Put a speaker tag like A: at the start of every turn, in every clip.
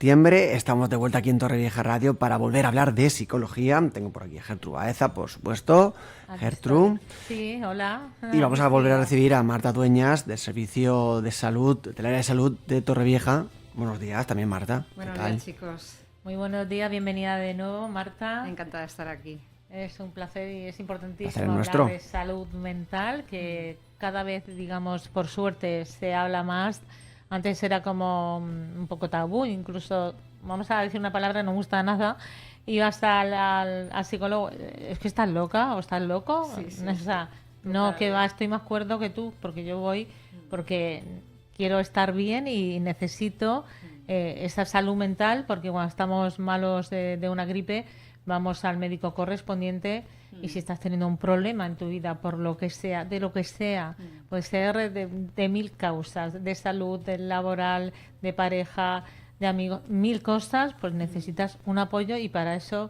A: septiembre. Estamos de vuelta aquí en Torrevieja Radio para volver a hablar de psicología. Tengo por aquí a Gertrude Baeza, por supuesto. Gertrude.
B: Sí, hola.
A: Y vamos a volver a recibir a Marta Dueñas del Servicio de Salud, del Área de Salud de Torrevieja. Buenos días también, Marta.
C: Buenos días, chicos.
B: Muy buenos días, bienvenida de nuevo, Marta.
C: Encantada de estar aquí.
B: Es un placer y es importantísimo
A: Placer
B: hablar
A: nuestro.
B: de salud mental, que cada vez, digamos, por suerte se habla más. Antes era como un poco tabú, incluso, vamos a decir una palabra que no me gusta nada, ibas al psicólogo, ¿es que estás loca o estás loco?
C: Sí, sí,
B: O sea, no, que va, estoy más cuerdo que tú, porque yo voy porque quiero estar bien y necesito esa salud mental, porque cuando estamos malos de una gripe, vamos al médico correspondiente y si estás teniendo un problema en tu vida, por lo que sea, de lo que sea, puede ser de mil causas, de salud, de laboral, de pareja, de amigos, mil cosas, pues necesitas un apoyo y para eso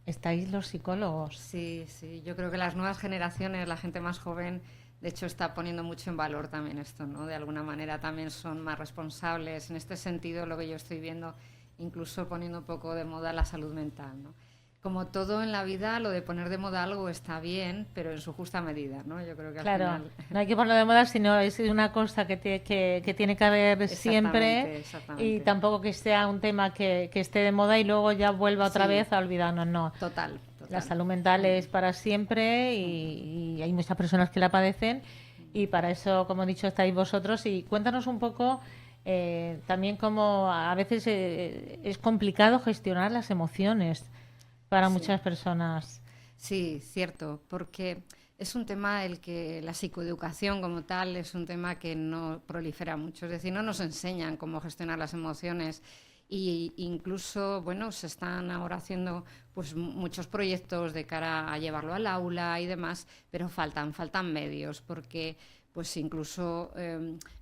B: estáis los psicólogos.
C: Sí, sí. Yo creo que las nuevas generaciones, la gente más joven, de hecho está poniendo mucho en valor también esto, ¿no? De alguna manera también son más responsables. En este sentido, lo que yo estoy viendo, incluso poniendo un poco de moda la salud mental, ¿no? Como todo en la vida, lo de poner de moda algo está bien, pero en su justa medida, ¿no? Yo creo que al final...
B: no hay que ponerlo de moda, sino es una cosa que tiene que haber siempre
C: exactamente.
B: Y tampoco que sea un tema que esté de moda y luego ya vuelva otra vez a olvidarnos, no.
C: Total.
B: La salud mental es para siempre y hay muchas personas que la padecen y para eso, como he dicho, estáis vosotros. Y cuéntanos un poco también cómo a veces es complicado gestionar las emociones para muchas personas.
C: Sí, cierto, porque es un tema el que la psicoeducación como tal es un tema que no prolifera mucho, es decir, no nos enseñan cómo gestionar las emociones y incluso, bueno, se están ahora haciendo pues muchos proyectos de cara a llevarlo al aula y demás, pero faltan medios porque pues incluso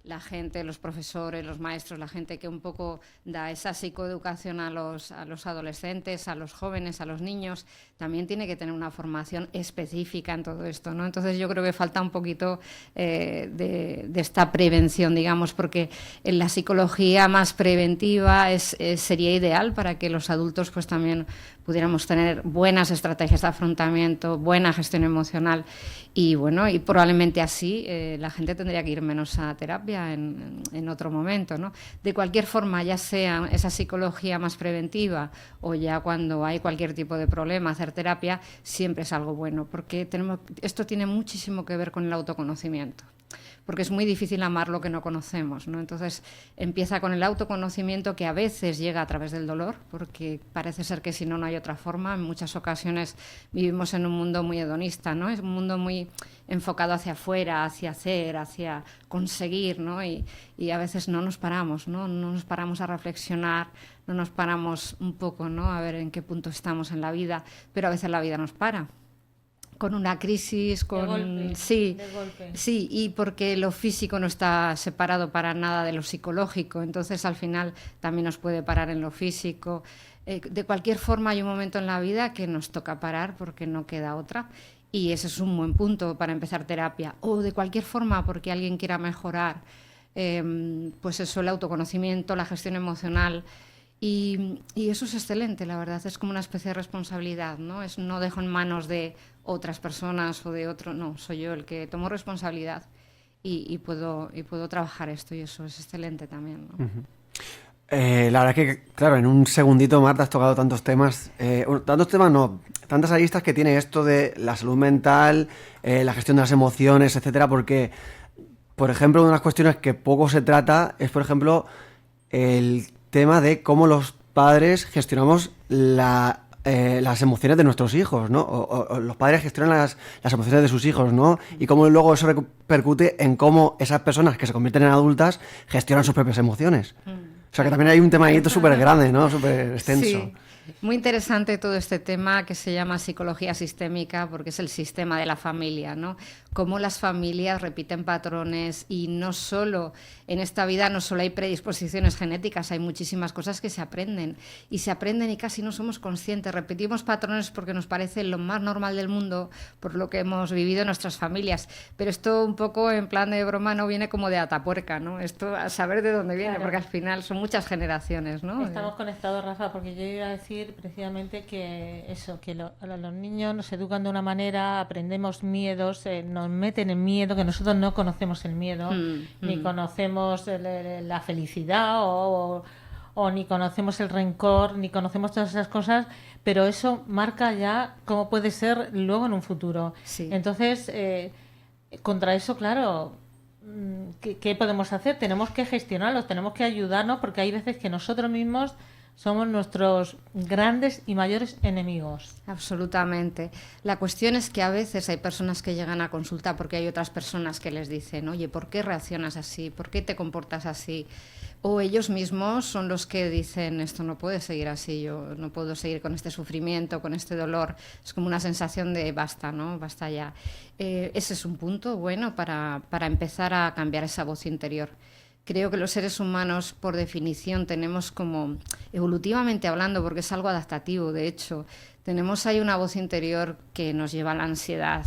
C: la gente, los profesores, los maestros, la gente que un poco da esa psicoeducación a los adolescentes, a los jóvenes, a los niños, también tiene que tener una formación específica en todo esto, ¿no? Entonces yo creo que falta un poquito de esta prevención, digamos, porque en la psicología más preventiva sería ideal para que los adultos pues también pudiéramos tener buenas estrategias de afrontamiento, buena gestión emocional y bueno, y probablemente así la gente tendría que ir menos a terapia en otro momento, ¿no? De cualquier forma, ya sea esa psicología más preventiva o ya cuando hay cualquier tipo de problema, hacer terapia siempre es algo bueno, porque esto tiene muchísimo que ver con el autoconocimiento. Porque es muy difícil amar lo que no conocemos, ¿no? Entonces empieza con el autoconocimiento que a veces llega a través del dolor, porque parece ser que si no, no hay otra forma. En muchas ocasiones vivimos en un mundo muy hedonista, ¿no? Es un mundo muy enfocado hacia afuera, hacia hacer, hacia conseguir, ¿no? Y a veces no nos paramos, ¿no? No nos paramos a reflexionar, no nos paramos un poco, ¿no? A ver en qué punto estamos en la vida, pero a veces la vida nos para. Con una crisis, con
B: de golpe.
C: Sí, y porque lo físico no está separado para nada de lo psicológico, entonces al final también nos puede parar en lo físico. De cualquier forma hay un momento en la vida que nos toca parar porque no queda otra y ese es un buen punto para empezar terapia. O de cualquier forma porque alguien quiera mejorar, pues eso, el autoconocimiento, la gestión emocional. Y eso es excelente, la verdad, es como una especie de responsabilidad, ¿no? No dejo en manos de otras personas o de otro, no, soy yo el que tomo responsabilidad y puedo trabajar esto y eso es excelente también, ¿no?
A: La verdad que, claro, en un segundito, Marta, has tocado tantos temas, tantas aristas que tiene esto de la salud mental, la gestión de las emociones, etcétera, porque, por ejemplo, una de las cuestiones que poco se trata es, por ejemplo, el tema de cómo los padres gestionamos las emociones de nuestros hijos, ¿no? O los padres gestionan las emociones de sus hijos, ¿no? Y cómo luego eso repercute en cómo esas personas que se convierten en adultas gestionan sus propias emociones. O sea que también hay un tema ahí súper grande, ¿no? Súper extenso.
C: Sí. Muy interesante todo este tema que se llama psicología sistémica, porque es el sistema de la familia, ¿no? Cómo las familias repiten patrones y no solo en esta vida, no solo hay predisposiciones genéticas, hay muchísimas cosas que se aprenden y casi no somos conscientes. Repetimos patrones porque nos parece lo más normal del mundo por lo que hemos vivido en nuestras familias, pero esto un poco en plan de broma no viene como de atapuerca, ¿no? Esto a saber de dónde viene, porque al final son muchas generaciones, ¿no?
B: Estamos conectados, Rafa, porque yo iba a decir precisamente que eso, que a los niños nos educan de una manera, aprendemos miedos, nos meten en miedo, que nosotros no conocemos el miedo, ni conocemos la felicidad o ni conocemos el rencor, ni conocemos todas esas cosas, pero eso marca ya cómo puede ser luego en un futuro.
C: Sí.
B: Entonces, contra eso, claro, ¿qué podemos hacer? Tenemos que gestionarlos, tenemos que ayudarnos, porque hay veces que nosotros mismos somos nuestros grandes y mayores enemigos.
C: Absolutamente. La cuestión es que a veces hay personas que llegan a consulta porque hay otras personas que les dicen, oye, ¿por qué reaccionas así? ¿Por qué te comportas así? O ellos mismos son los que dicen, esto no puede seguir así, yo no puedo seguir con este sufrimiento, con este dolor. Es como una sensación de basta, ¿no? Basta ya. Ese es un punto bueno para empezar a cambiar esa voz interior. Creo que los seres humanos, por definición, tenemos como, evolutivamente hablando, porque es algo adaptativo, de hecho, tenemos ahí una voz interior que nos lleva a la ansiedad,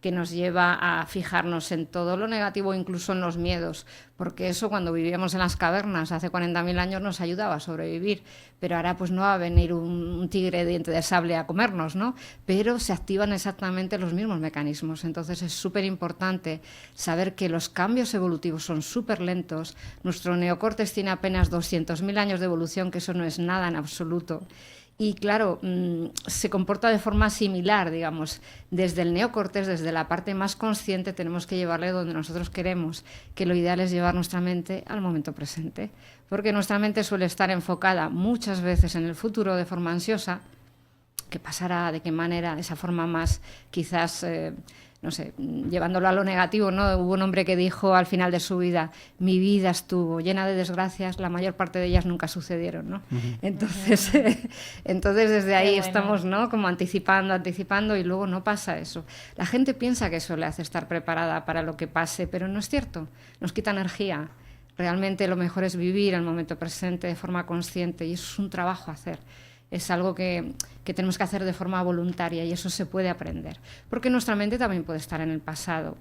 C: que nos lleva a fijarnos en todo lo negativo, incluso en los miedos, porque eso cuando vivíamos en las cavernas hace 40.000 años nos ayudaba a sobrevivir, pero ahora pues no va a venir un tigre de diente de sable a comernos, ¿no? Pero se activan exactamente los mismos mecanismos, entonces es súper importante saber que los cambios evolutivos son súper lentos, nuestro neocórtex tiene apenas 200.000 años de evolución, que eso no es nada en absoluto. Y claro, se comporta de forma similar, digamos. Desde el neocórtex, desde la parte más consciente, tenemos que llevarle donde nosotros queremos, que lo ideal es llevar nuestra mente al momento presente. Porque nuestra mente suele estar enfocada muchas veces en el futuro de forma ansiosa. ¿Qué pasará? ¿De qué manera? De esa forma más quizás... no sé, llevándolo a lo negativo, ¿no? Hubo un hombre que dijo al final de su vida, mi vida estuvo llena de desgracias, la mayor parte de ellas nunca sucedieron, ¿no? Entonces, entonces desde ahí estamos, ¿no? Como anticipando y luego no pasa eso. La gente piensa que eso le hace estar preparada para lo que pase, pero no es cierto, nos quita energía. Realmente lo mejor es vivir el momento presente de forma consciente y eso es un trabajo a hacer. Es algo que tenemos que hacer de forma voluntaria y eso se puede aprender. Porque nuestra mente también puede estar en el pasado.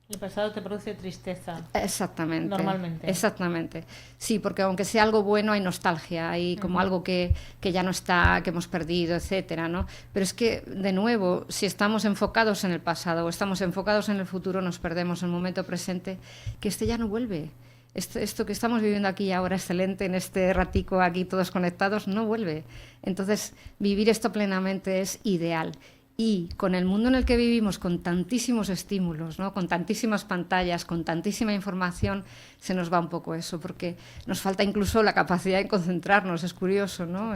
B: El pasado te produce tristeza.
C: Exactamente.
B: Normalmente.
C: Exactamente. Sí, porque aunque sea algo bueno hay nostalgia, hay como algo que ya no está, que hemos perdido, etcétera, ¿no? Pero es que, de nuevo, si estamos enfocados en el pasado o estamos enfocados en el futuro, nos perdemos el momento presente, que ya no vuelve. Esto que estamos viviendo aquí ahora, excelente, en este ratico aquí todos conectados, no vuelve. Entonces, vivir esto plenamente es ideal. Y con el mundo en el que vivimos, con tantísimos estímulos, ¿no? Con tantísimas pantallas, con tantísima información, se nos va un poco eso, porque nos falta incluso la capacidad de concentrarnos, es curioso, ¿no?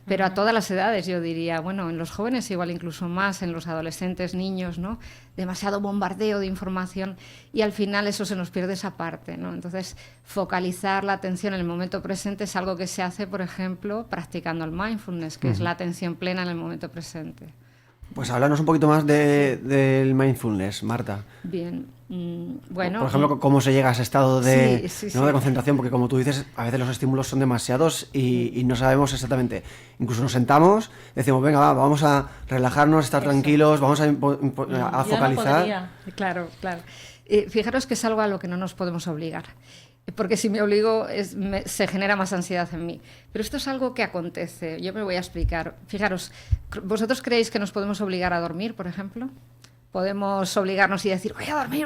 C: Pero a todas las edades, yo diría, bueno, en los jóvenes igual incluso más, en los adolescentes, niños, ¿no? Demasiado bombardeo de información y al final eso se nos pierde esa parte, ¿no? Entonces, focalizar la atención en el momento presente es algo que se hace, por ejemplo, practicando el mindfulness, que es la atención plena en el momento presente.
A: Pues háblanos un poquito más del mindfulness, Marta.
C: Bien, bueno...
A: Por ejemplo, ¿cómo se llega a ese estado de,
C: sí.
A: de concentración? Porque como tú dices, a veces los estímulos son demasiados y no sabemos exactamente. Incluso nos sentamos, decimos, venga, vamos a relajarnos, estar tranquilos, vamos a focalizar.
B: No
C: claro. Fijaros que es algo a lo que no nos podemos obligar. Porque si me obligo se genera más ansiedad en mí. Pero esto es algo que acontece. Yo me voy a explicar. Fijaros, ¿vosotros creéis que nos podemos obligar a dormir, por ejemplo? Podemos obligarnos y decir, voy a dormir.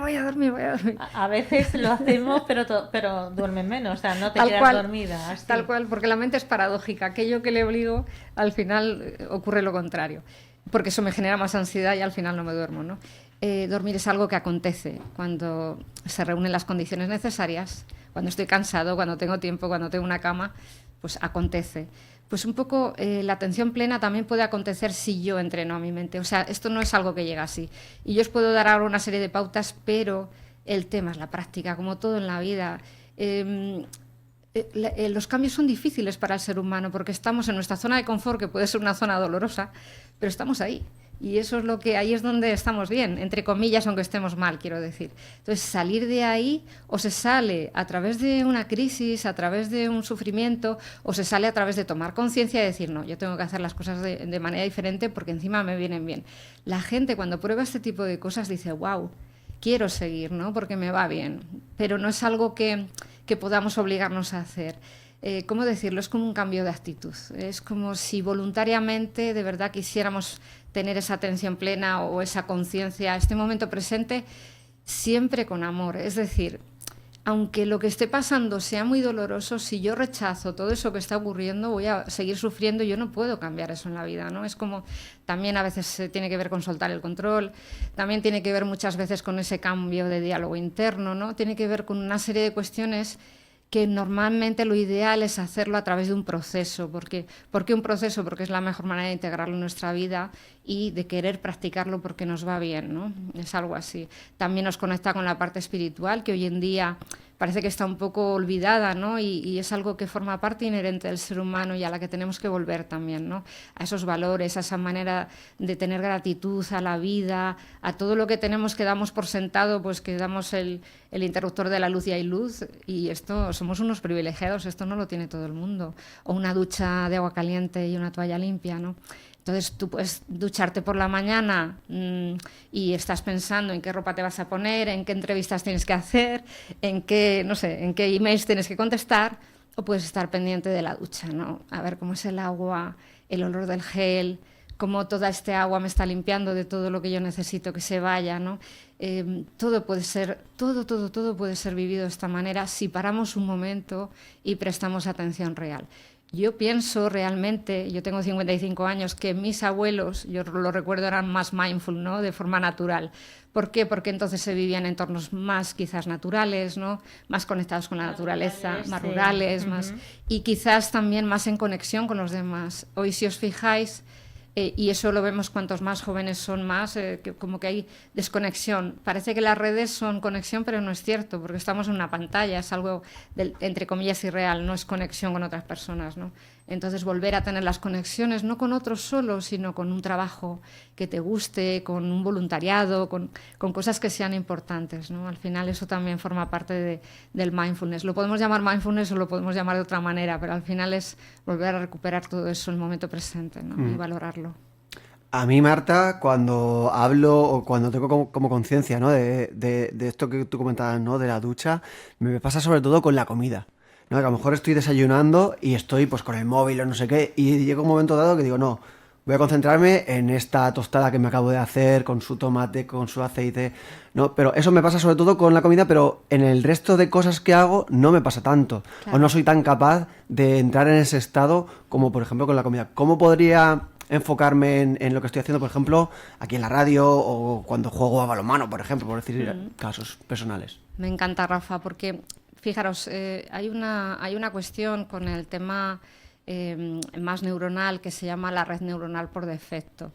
B: A veces lo hacemos, pero duermes menos, o sea, no te quedas dormida. Así.
C: Tal cual, porque la mente es paradójica. Aquello que le obligo, al final ocurre lo contrario. Porque eso me genera más ansiedad y al final no me duermo, ¿no? Dormir es algo que acontece cuando se reúnen las condiciones necesarias, cuando estoy cansado, cuando tengo tiempo, cuando tengo una cama, pues acontece. Pues un poco la atención plena también puede acontecer si yo entreno a mi mente. O sea, esto no es algo que llega así. Y yo os puedo dar ahora una serie de pautas, pero el tema es la práctica, como todo en la vida. los cambios son difíciles para el ser humano porque estamos en nuestra zona de confort, que puede ser una zona dolorosa, pero estamos ahí. Y eso es ahí es donde estamos bien, entre comillas, aunque estemos mal, quiero decir. Entonces, salir de ahí o se sale a través de una crisis, a través de un sufrimiento, o se sale a través de tomar conciencia y decir, no, yo tengo que hacer las cosas de manera diferente porque encima me vienen bien. La gente cuando prueba este tipo de cosas dice, wow, quiero seguir, ¿no? Porque me va bien. Pero no es algo que podamos obligarnos a hacer. ¿Cómo decirlo? Es como un cambio de actitud. Es como si voluntariamente de verdad quisiéramos tener esa atención plena o esa conciencia, este momento presente, siempre con amor. Es decir, aunque lo que esté pasando sea muy doloroso, si yo rechazo todo eso que está ocurriendo, voy a seguir sufriendo y yo no puedo cambiar eso en la vida, ¿no? Es como, también a veces tiene que ver con soltar el control, también tiene que ver muchas veces con ese cambio de diálogo interno, ¿no? Tiene que ver con una serie de cuestiones que normalmente lo ideal es hacerlo a través de un proceso. ¿Por qué un proceso? Porque es la mejor manera de integrarlo en nuestra vida y de querer practicarlo porque nos va bien, ¿no? Es algo así. También nos conecta con la parte espiritual, que hoy en día parece que está un poco olvidada, ¿no? Y es algo que forma parte inherente del ser humano y a la que tenemos que volver también, ¿no? A esos valores, a esa manera de tener gratitud a la vida, a todo lo que tenemos que damos por sentado, pues que damos el interruptor de la luz y hay luz, y esto somos unos privilegiados, esto no lo tiene todo el mundo. O una ducha de agua caliente y una toalla limpia, ¿no? Entonces tú puedes ducharte por la mañana y estás pensando en qué ropa te vas a poner, en qué entrevistas tienes que hacer, en qué, no sé, en qué emails tienes que contestar, o puedes estar pendiente de la ducha, ¿no? A ver cómo es el agua, el olor del gel, cómo toda este agua me está limpiando de todo lo que yo necesito que se vaya, ¿no? Todo puede ser vivido de esta manera si paramos un momento y prestamos atención real. Yo pienso realmente, yo tengo 55 años, que mis abuelos, yo lo recuerdo, eran más mindful, ¿no? De forma natural. ¿Por qué? Porque entonces se vivían en entornos más quizás naturales, ¿no? Más conectados con la naturaleza, más rurales, más, y quizás también más en conexión con los demás. Hoy, si os fijáis, y eso lo vemos cuantos más jóvenes son más, que como que hay desconexión. Parece que las redes son conexión, pero no es cierto, porque estamos en una pantalla, es algo, entre comillas, irreal, no es conexión con otras personas, ¿no? Entonces, volver a tener las conexiones, no con otros solo, sino con un trabajo que te guste, con un voluntariado, con cosas que sean importantes, ¿no? Al final eso también forma parte del mindfulness. Lo podemos llamar mindfulness o lo podemos llamar de otra manera, pero al final es volver a recuperar todo eso en el momento presente, ¿no? Y valorarlo.
A: A mí, Marta, cuando hablo o cuando tengo como conciencia, ¿no? de esto que tú comentabas, ¿no? De la ducha, me pasa sobre todo con la comida, ¿no? Que a lo mejor estoy desayunando y estoy pues con el móvil o no sé qué, y llega un momento dado que digo, no, voy a concentrarme en esta tostada que me acabo de hacer con su tomate, con su aceite, ¿no? Pero eso me pasa sobre todo con la comida, pero en el resto de cosas que hago no me pasa tanto. Claro. O no soy tan capaz de entrar en ese estado como, por ejemplo, con la comida. ¿Cómo podría enfocarme en lo que estoy haciendo, por ejemplo, aquí en la radio o cuando juego a balonmano, por ejemplo, por decir casos personales?
C: Me encanta, Rafa, porque fijaros, hay una cuestión con el tema más neuronal que se llama la red neuronal por defecto,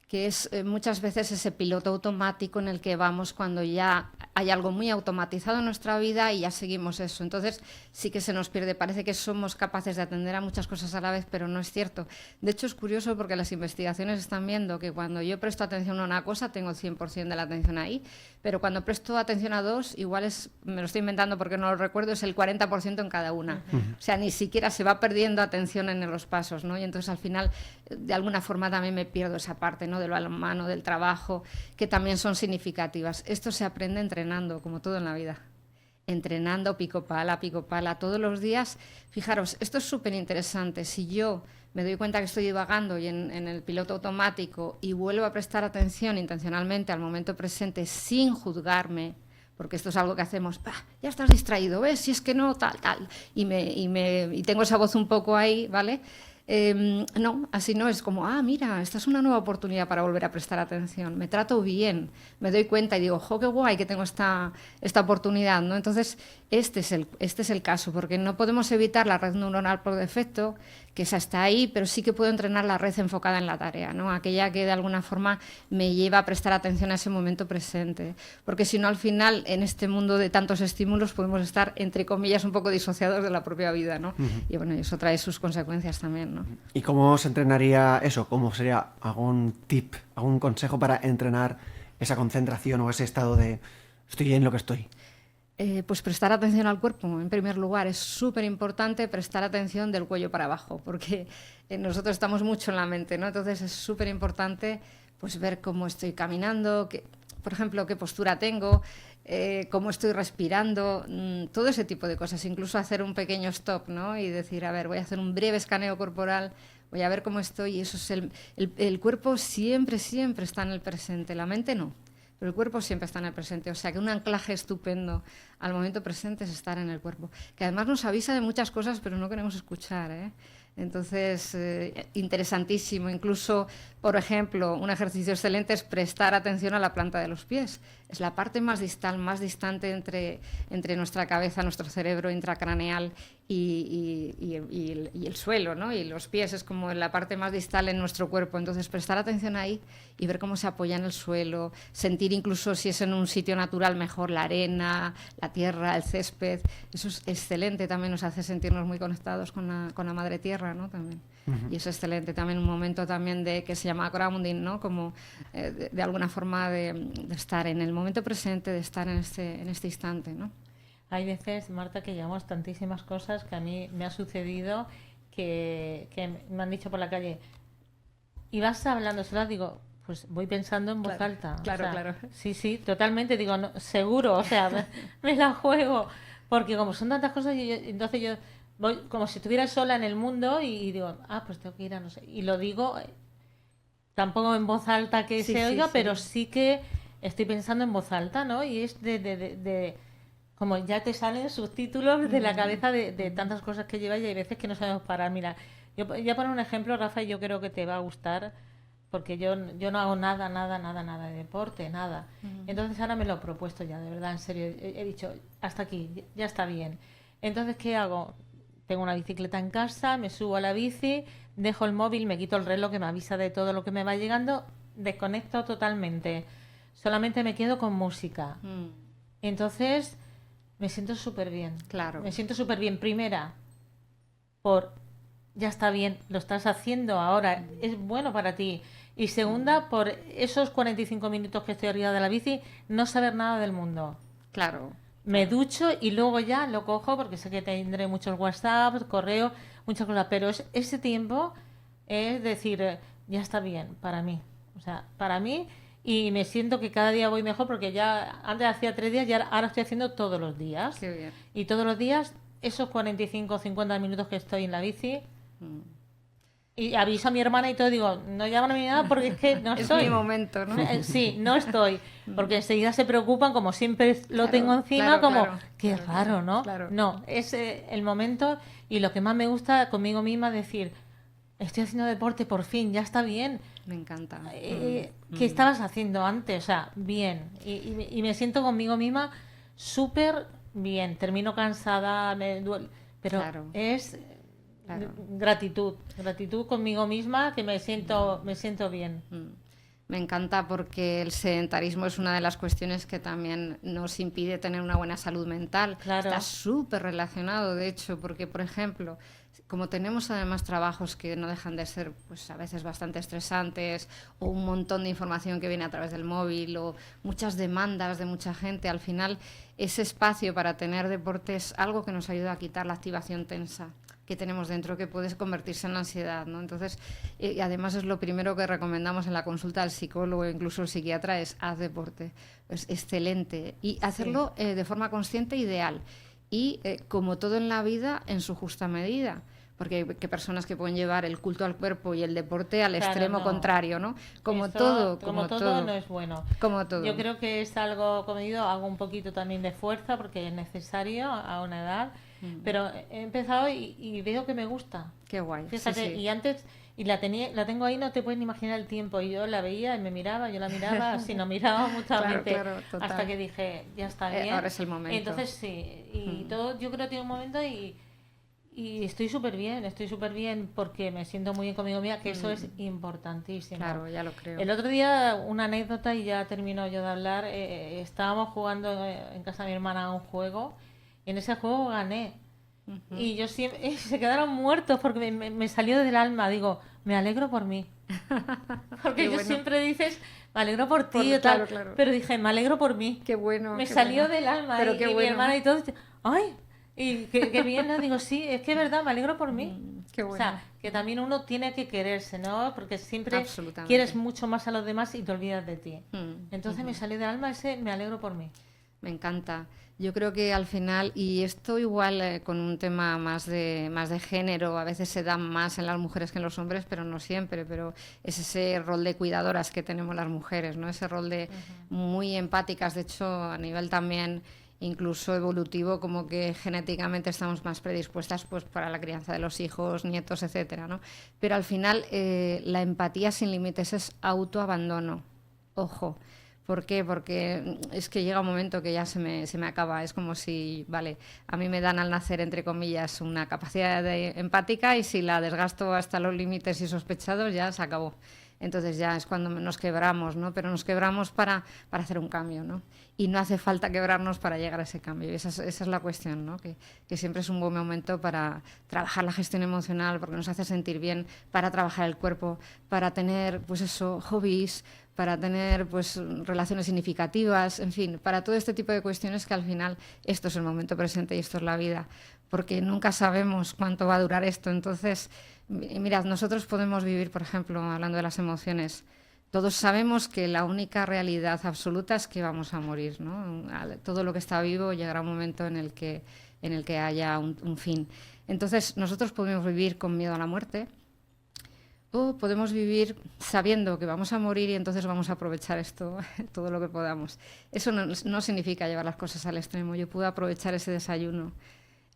C: que es muchas veces ese piloto automático en el que vamos cuando ya hay algo muy automatizado en nuestra vida y ya seguimos eso. Entonces sí que se nos pierde. Parece que somos capaces de atender a muchas cosas a la vez, pero no es cierto. De hecho, es curioso porque las investigaciones están viendo que cuando yo presto atención a una cosa, tengo el 100% de la atención ahí, pero cuando presto atención a dos, igual me lo estoy inventando porque no lo recuerdo, es el 40% en cada una. O sea, ni siquiera se va perdiendo atención en los pasos, ¿no? Y entonces al final, de alguna forma también me pierdo esa parte, ¿no? Del balonmano, del trabajo, que también son significativas. Esto se aprende entrenando, como todo en la vida. Entrenando pico pala, todos los días. Fijaros, esto es súper interesante. Si yo me doy cuenta que estoy divagando y en el piloto automático y vuelvo a prestar atención intencionalmente al momento presente sin juzgarme, porque esto es algo que hacemos, ya estás distraído, ¿ves? Si es que no, tal, y tengo esa voz un poco ahí, ¿vale? No, así no, es como, mira, esta es una nueva oportunidad para volver a prestar atención, me trato bien, me doy cuenta y digo, qué guay que tengo esta oportunidad, ¿no? Entonces, este es el caso, porque no podemos evitar la red neuronal por defecto, que esa está ahí, pero sí que puedo entrenar la red enfocada en la tarea, ¿no? Aquella que de alguna forma me lleva a prestar atención a ese momento presente, porque si no, al final, en este mundo de tantos estímulos, podemos estar, entre comillas, un poco disociados de la propia vida, ¿no? Y bueno, eso trae sus consecuencias también, ¿no?
A: ¿Y cómo se entrenaría eso? ¿Cómo sería algún tip, algún consejo para entrenar esa concentración o ese estado de estoy en lo que estoy?
C: Pues prestar atención al cuerpo, en primer lugar. Es súper importante prestar atención del cuello para abajo, porque nosotros estamos mucho en la mente, ¿no? Entonces es súper importante pues, ver cómo estoy caminando, por ejemplo, qué postura tengo, cómo estoy respirando, todo ese tipo de cosas. Incluso hacer un pequeño stop, ¿no? Y decir, a ver, voy a hacer un breve escaneo corporal, voy a ver cómo estoy. Y eso es el cuerpo siempre está en el presente, la mente no. Pero el cuerpo siempre está en el presente, o sea que un anclaje estupendo al momento presente es estar en el cuerpo, que además nos avisa de muchas cosas, pero no queremos escuchar, ¿eh? Entonces, interesantísimo. Incluso, por ejemplo, un ejercicio excelente es prestar atención a la planta de los pies. Es la parte más distal, más distante entre nuestra cabeza, nuestro cerebro intracraneal y el suelo, ¿no? Y los pies es como la parte más distal en nuestro cuerpo. Entonces, prestar atención ahí y ver cómo se apoya en el suelo, sentir incluso si es en un sitio natural mejor la arena, la tierra, el césped. Eso es excelente, también nos hace sentirnos muy conectados con la madre tierra, ¿no? También. Y es excelente también un momento también que se llama grounding, ¿no? Como de alguna forma de estar en el momento presente, de estar en este instante, ¿no?
B: Hay veces, Marta, que llevamos tantísimas cosas que a mí me ha sucedido que me han dicho por la calle, y vas hablando sola, digo, pues voy pensando en voz alta.
C: Claro,
B: o sea,
C: claro.
B: Sí, totalmente, digo, no, seguro, o sea, me la juego, porque como son tantas cosas, entonces yo voy como si estuviera sola en el mundo y digo, pues tengo que ir a no sé, y lo digo tampoco en voz alta que se oiga, pero sí que estoy pensando en voz alta, ¿no? Y es de como ya te salen subtítulos de la cabeza de tantas cosas que llevas y hay veces que no sabemos parar. Mira, yo voy a poner un ejemplo, Rafa, y yo creo que te va a gustar, porque yo no hago nada de deporte, nada. Entonces ahora me lo he propuesto ya, de verdad, en serio. He dicho, hasta aquí, ya está bien. Entonces, ¿qué hago? Tengo una bicicleta en casa, me subo a la bici, dejo el móvil, me quito el reloj que me avisa de todo lo que me va llegando, desconecto totalmente. Solamente me quedo con música. Entonces, me siento súper bien.
C: Claro.
B: Me siento súper bien. Primera, ya está bien, lo estás haciendo ahora, es bueno para ti. Y segunda, por esos 45 minutos que estoy arriba de la bici, no saber nada del mundo.
C: Claro.
B: Me ducho y luego ya lo cojo porque sé que tendré muchos WhatsApp, correo, muchas cosas, pero ese tiempo es decir, ya está bien para mí, o sea, para mí, y me siento que cada día voy mejor porque ya antes hacía 3 días y ahora estoy haciendo todos los días.
C: Qué bien.
B: Y todos los días esos 45 o 50 minutos que estoy en la bici. Y aviso a mi hermana y todo, digo, no llaman a mi nada porque es que no estoy.
C: Es mi momento, ¿no?
B: Sí, no estoy. Porque enseguida se preocupan, como siempre lo tengo encima, qué raro, ¿no?
C: Claro.
B: No, es el momento y lo que más me gusta conmigo misma decir, estoy haciendo deporte por fin, ya está bien.
C: Me encanta.
B: ¿Qué estabas haciendo antes? O sea, bien. Y me siento conmigo misma súper bien. Termino cansada, me duele. Pero es... Claro. Gratitud conmigo misma, que me siento bien.
C: Me encanta porque el sedentarismo es una de las cuestiones que también nos impide tener una buena salud mental.
B: Claro.
C: Está súper relacionado, de hecho, porque, por ejemplo, como tenemos además trabajos que no dejan de ser pues a veces bastante estresantes, o un montón de información que viene a través del móvil, o muchas demandas de mucha gente, al final ese espacio para tener deporte es algo que nos ayuda a quitar la activación tensa que tenemos dentro, que puede convertirse en ansiedad, ¿no? Entonces, y además es lo primero que recomendamos en la consulta del psicólogo, incluso el psiquiatra, es haz deporte. Es excelente. Y hacerlo de forma consciente e ideal. Y como todo en la vida, en su justa medida. Porque hay personas que pueden llevar el culto al cuerpo y el deporte al extremo contrario, ¿no? Como todo
B: no es bueno.
C: Como todo.
B: Yo creo que es algo, como digo, hago un poquito también de fuerza porque es necesario a una edad. Pero he empezado y veo que me gusta.
C: Qué guay.
B: Fíjate,
C: sí, sí.
B: y antes, y la tengo ahí, no te puedes ni imaginar el tiempo. Y yo la veía y me miraba, yo la miraba, así nos miraba mutuamente.
C: Claro, total.
B: Hasta que dije, ya está bien.
C: Ahora es el momento.
B: Entonces sí, y todo yo creo que tiene un momento y estoy súper bien porque me siento muy bien conmigo mía, que eso es importantísimo.
C: Claro, ya lo creo.
B: El otro día, una anécdota y ya termino yo de hablar, estábamos jugando en casa de mi hermana a un juego y en ese juego gané. Y yo siempre, se quedaron muertos porque me salió del alma. Digo, me alegro por mí. Porque
C: Qué bueno.
B: siempre dices, me alegro por ti y tal.
C: Claro.
B: Pero dije, me alegro por mí.
C: Qué bueno.
B: Me
C: qué
B: salió
C: bueno.
B: del alma.
C: Pero
B: y
C: qué
B: mi
C: bueno.
B: hermana y todo. ¡Ay! Y qué bien, ¿no? Digo, sí, es que es verdad, me alegro por mí.
C: Qué bueno.
B: O sea, que también uno tiene que quererse, ¿no? Porque siempre
C: Absolutamente.
B: quieres mucho más a los demás y te olvidas de ti.
C: Mm,
B: Entonces me salió del alma ese, me alegro por mí.
C: Me encanta. Yo creo que al final, y esto igual con un tema más de género, a veces se da más en las mujeres que en los hombres, pero no siempre, pero es ese rol de cuidadoras que tenemos las mujeres, ¿no? Ese rol de muy empáticas, de hecho, a nivel también incluso evolutivo, como que genéticamente estamos más predispuestas pues para la crianza de los hijos, nietos, etcétera, ¿no? Pero al final la empatía sin límites es autoabandono. Ojo. ¿Por qué? Porque es que llega un momento que ya se me acaba. Es como si, vale, a mí me dan al nacer, entre comillas, una capacidad empática y si la desgasto hasta los límites y sospechados, ya se acabó. Entonces ya es cuando nos quebramos, ¿no? Pero nos quebramos para hacer un cambio, ¿no? Y no hace falta quebrarnos para llegar a ese cambio. Y esa es la cuestión, ¿no? Que siempre es un buen momento para trabajar la gestión emocional, porque nos hace sentir bien, para trabajar el cuerpo, para tener, pues eso, hobbies, para tener pues relaciones significativas, en fin, para todo este tipo de cuestiones que al final esto es el momento presente y esto es la vida, porque nunca sabemos cuánto va a durar esto. Entonces, mirad, nosotros podemos vivir, por ejemplo, hablando de las emociones, todos sabemos que la única realidad absoluta es que vamos a morir, ¿no? Todo lo que está vivo llegará un momento en el que haya un fin. Entonces, nosotros podemos vivir con miedo a la muerte, o podemos vivir sabiendo que vamos a morir y entonces vamos a aprovechar esto todo lo que podamos. Eso no significa llevar las cosas al extremo. Yo puedo aprovechar ese desayuno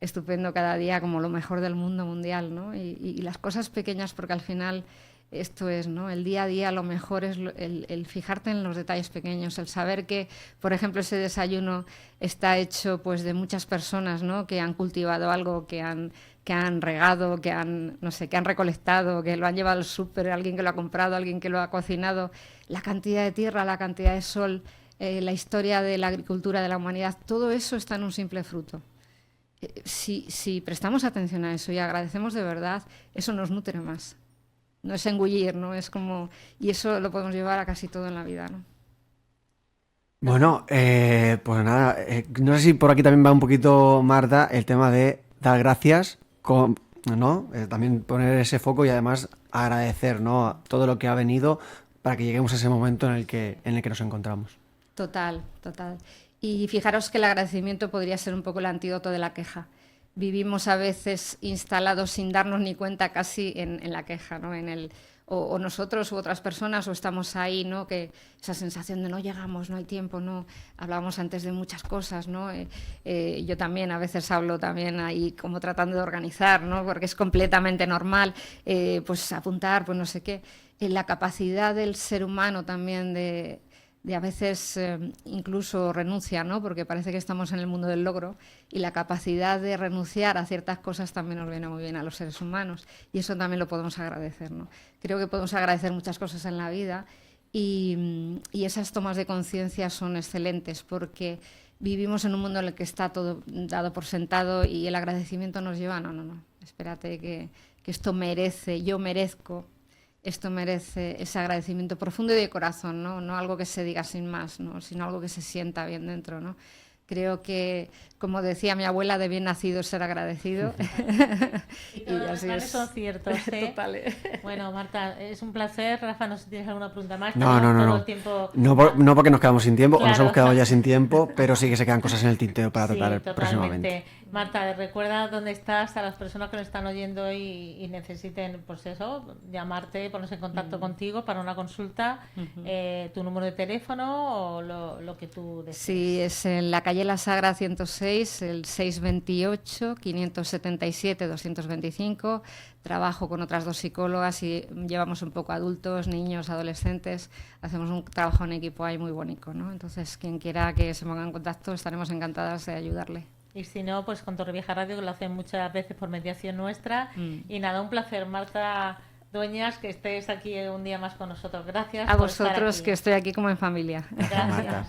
C: estupendo cada día como lo mejor del mundo mundial, ¿no? Y las cosas pequeñas, porque al final esto es, ¿no? El día a día lo mejor es el fijarte en los detalles pequeños, el saber que, por ejemplo, ese desayuno está hecho pues de muchas personas, ¿no? Que han cultivado algo, que han regado, que han recolectado, que lo han llevado al súper, alguien que lo ha comprado, alguien que lo ha cocinado, la cantidad de tierra, la cantidad de sol, la historia de la agricultura de la humanidad, todo eso está en un simple fruto. Si prestamos atención a eso y agradecemos de verdad, eso nos nutre más. No es engullir, ¿no? Es como... Y eso lo podemos llevar a casi todo en la vida, ¿no?
A: Bueno, pues nada, no sé si por aquí también va un poquito, Marta, el tema de dar gracias, ¿no? También poner ese foco y además agradecer, ¿no? Todo lo que ha venido para que lleguemos a ese momento en el que nos encontramos.
C: Total. Y fijaros que el agradecimiento podría ser un poco el antídoto de la queja. Vivimos a veces instalados sin darnos ni cuenta casi en la queja, ¿no? O nosotros u otras personas, o estamos ahí, ¿no? Que esa sensación de no llegamos, no hay tiempo, ¿no? Hablábamos antes de muchas cosas, ¿no? Yo también a veces hablo también ahí como tratando de organizar, ¿no? Porque es completamente normal, pues apuntar, pues no sé qué. La capacidad del ser humano también de a veces incluso renuncia, ¿no? Porque parece que estamos en el mundo del logro, y la capacidad de renunciar a ciertas cosas también nos viene muy bien a los seres humanos, y eso también lo podemos agradecer, ¿no? Creo que podemos agradecer muchas cosas en la vida y esas tomas de conciencia son excelentes porque vivimos en un mundo en el que está todo dado por sentado y el agradecimiento nos lleva, no, espérate que esto merece, yo merezco. Esto merece ese agradecimiento profundo y de corazón, ¿no? No algo que se diga sin más, ¿no? Sino algo que se sienta bien dentro, ¿no? Creo que, como decía mi abuela, de bien nacido es ser agradecido.
B: Y todos los refranes son ciertos, ¿eh?
C: Total.
B: Bueno, Marta, es un placer. Rafa, no sé si tienes alguna pregunta más.
A: No.
B: Todo el tiempo...
A: No porque nos quedamos sin tiempo,
B: Claro.
A: o nos hemos quedado ya sin tiempo, pero sí que se quedan cosas en el tintero para tratar próximamente.
B: Marta, recuerda dónde estás a las personas que nos están oyendo y necesiten, pues eso, llamarte, ponerse en contacto contigo para una consulta, tu número de teléfono o lo que tú desees.
C: Sí, es en la calle La Sagra 106, el 628-577-225. Trabajo con otras 2 psicólogas y llevamos un poco adultos, niños, adolescentes. Hacemos un trabajo en equipo ahí muy bonito, ¿no? Entonces, quien quiera que se ponga en contacto, estaremos encantadas de ayudarle.
B: Y si no, pues con Torrevieja Radio, que lo hacen muchas veces por mediación nuestra. Y nada, un placer, Marta Dueñas, que estés aquí un día más con nosotros. Gracias.
C: A
B: por estar
C: vosotros,
B: aquí.
C: que estoy aquí como en familia.
B: Gracias.